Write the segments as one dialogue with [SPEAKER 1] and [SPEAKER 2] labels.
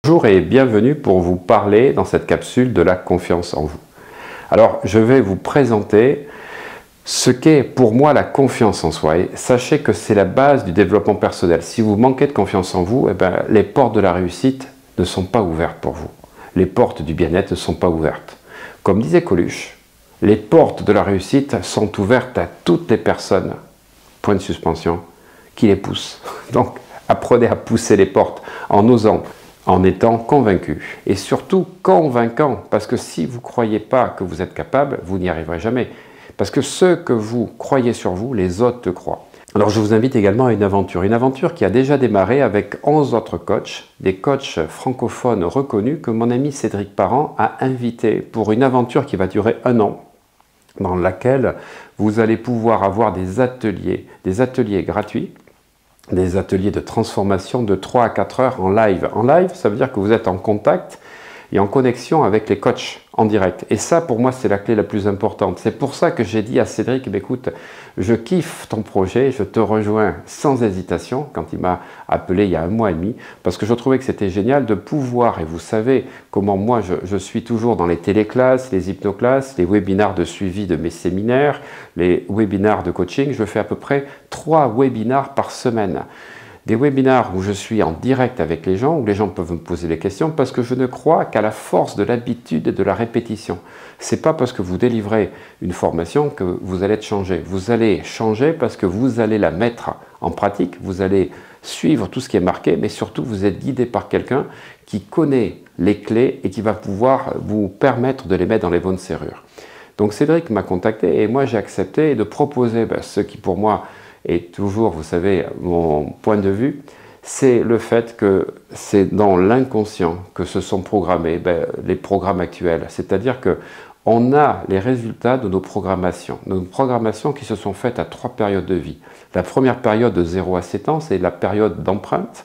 [SPEAKER 1] Bonjour et bienvenue pour vous parler dans cette capsule de la confiance en vous. Alors, je vais vous présenter ce qu'est pour moi la confiance en soi. Et sachez que c'est la base du développement personnel. Si vous manquez de confiance en vous, les portes de la réussite ne sont pas ouvertes pour vous. Les portes du bien-être ne sont pas ouvertes. Comme disait Coluche, les portes de la réussite sont ouvertes à toutes les personnes, point de suspension, qui les poussent. Donc, apprenez à pousser les portes en osant, en étant convaincu et surtout convaincant, parce que si vous ne croyez pas que vous êtes capable, vous n'y arriverez jamais. Parce que ce que vous croyez sur vous, les autres le croient. Alors je vous invite également à une aventure qui a déjà démarré avec 11 autres coachs, des coachs francophones reconnus que mon ami Cédric Parent a invité pour une aventure qui va durer 1 an, dans laquelle vous allez pouvoir avoir des ateliers gratuits, des ateliers de transformation de 3 à 4 heures en live. En live, ça veut dire que vous êtes en contact et en connexion avec les coachs en direct. Et ça, pour moi, c'est la clé la plus importante. C'est pour ça que j'ai dit à Cédric, écoute, je kiffe ton projet, je te rejoins sans hésitation, quand il m'a appelé il y a 1 mois et demi, parce que je trouvais que c'était génial de pouvoir, et vous savez comment moi je suis toujours dans les téléclasses, les hypnoclasses, les webinars de suivi de mes séminaires, les webinars de coaching, je fais à peu près 3 webinars par semaine. Des webinars où je suis en direct avec les gens, où les gens peuvent me poser des questions, parce que je ne crois qu'à la force de l'habitude et de la répétition. C'est pas parce que vous délivrez une formation que vous allez être changé. Vous allez changer parce que vous allez la mettre en pratique, vous allez suivre tout ce qui est marqué, mais surtout vous êtes guidé par quelqu'un qui connaît les clés et qui va pouvoir vous permettre de les mettre dans les bonnes serrures. Donc Cédric m'a contacté et moi j'ai accepté de proposer ce qui pour moi et toujours, vous savez, mon point de vue, c'est le fait que c'est dans l'inconscient que se sont programmés les programmes actuels. C'est-à-dire qu'on a les résultats de nos programmations qui se sont faites à 3 périodes de vie. La première période de 0 à 7 ans, c'est la période d'empreinte.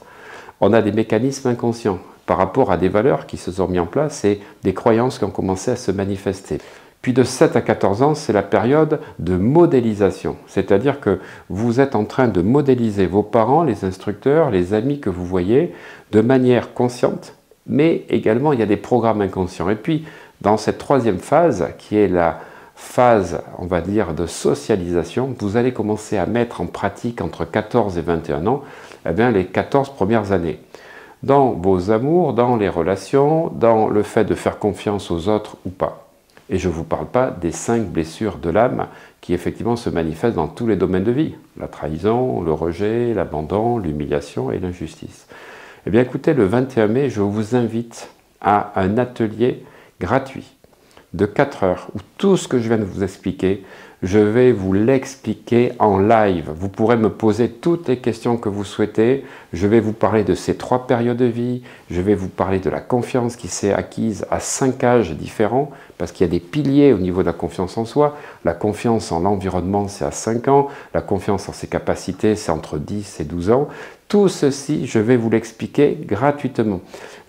[SPEAKER 1] On a des mécanismes inconscients par rapport à des valeurs qui se sont mis en place et des croyances qui ont commencé à se manifester. Puis de 7 à 14 ans, c'est la période de modélisation. C'est-à-dire que vous êtes en train de modéliser vos parents, les instructeurs, les amis que vous voyez de manière consciente, mais également il y a des programmes inconscients. Et puis dans cette 3e phase, qui est la phase, on va dire, de socialisation, vous allez commencer à mettre en pratique entre 14 et 21 ans, les 14 premières années. Dans vos amours, dans les relations, dans le fait de faire confiance aux autres ou pas. Et je ne vous parle pas des 5 blessures de l'âme qui effectivement se manifestent dans tous les domaines de vie. La trahison, le rejet, l'abandon, l'humiliation et l'injustice. Eh bien écoutez, le 21 mai, je vous invite à un atelier gratuit de 4 heures où tout ce que je viens de vous expliquer, je vais vous l'expliquer en live. Vous pourrez me poser toutes les questions que vous souhaitez. Je vais vous parler de ces 3 périodes de vie. Je vais vous parler de la confiance qui s'est acquise à 5 âges différents, parce qu'il y a des piliers au niveau de la confiance en soi. La confiance en l'environnement, c'est à 5 ans. La confiance en ses capacités, c'est entre 10 et 12 ans. Tout ceci, je vais vous l'expliquer gratuitement.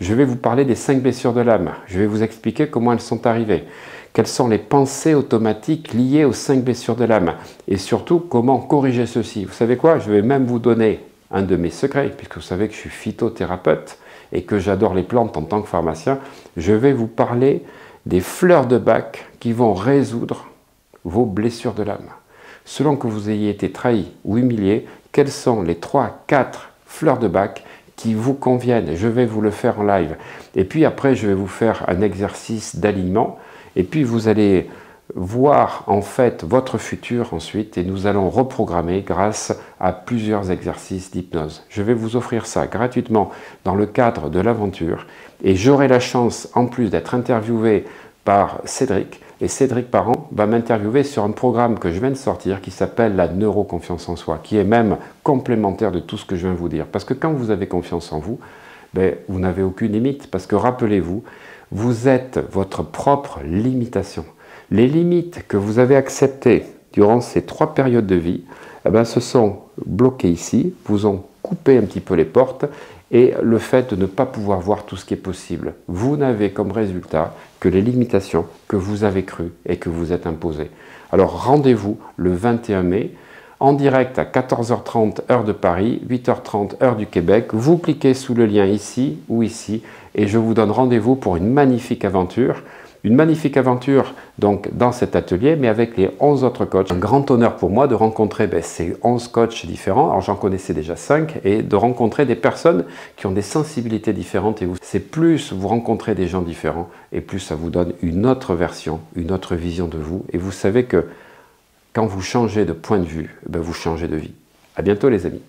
[SPEAKER 1] Je vais vous parler des 5 blessures de l'âme. Je vais vous expliquer comment elles sont arrivées. Quelles sont les pensées automatiques liées aux 5 blessures de l'âme? Et surtout, comment corriger ceci? Vous savez quoi? Je vais même vous donner un de mes secrets, puisque vous savez que je suis phytothérapeute et que j'adore les plantes en tant que pharmacien. Je vais vous parler des fleurs de Bach qui vont résoudre vos blessures de l'âme. Selon que vous ayez été trahi ou humilié, quelles sont les 3-4 fleurs de Bach qui vous conviennent? Je vais vous le faire en live. Et puis après, je vais vous faire un exercice d'alignement. Et puis vous allez voir en fait votre futur ensuite et nous allons reprogrammer grâce à plusieurs exercices d'hypnose. Je vais vous offrir ça gratuitement dans le cadre de l'aventure et j'aurai la chance en plus d'être interviewé par Cédric et Cédric Parent va m'interviewer sur un programme que je viens de sortir qui s'appelle la neuroconfiance en soi, qui est même complémentaire de tout ce que je viens de vous dire. Parce que quand vous avez confiance en vous, vous n'avez aucune limite parce que rappelez-vous, vous êtes votre propre limitation. Les limites que vous avez acceptées durant ces 3 périodes de vie, se sont bloquées ici, vous ont coupé un petit peu les portes et le fait de ne pas pouvoir voir tout ce qui est possible. Vous n'avez comme résultat que les limitations que vous avez crues et que vous êtes imposées. Alors rendez-vous le 21 mai en direct à 14h30 heure de Paris, 8h30 heure du Québec. Vous cliquez sous le lien ici ou ici et je vous donne rendez-vous pour une magnifique aventure. Une magnifique aventure donc dans cet atelier, mais avec les 11 autres coachs. Un grand honneur pour moi de rencontrer ces 11 coachs différents. Alors j'en connaissais déjà 5, et de rencontrer des personnes qui ont des sensibilités différentes. Et c'est plus vous rencontrez des gens différents, et plus ça vous donne une autre version, une autre vision de vous. Et vous savez que quand vous changez de point de vue, vous changez de vie. À bientôt les amis.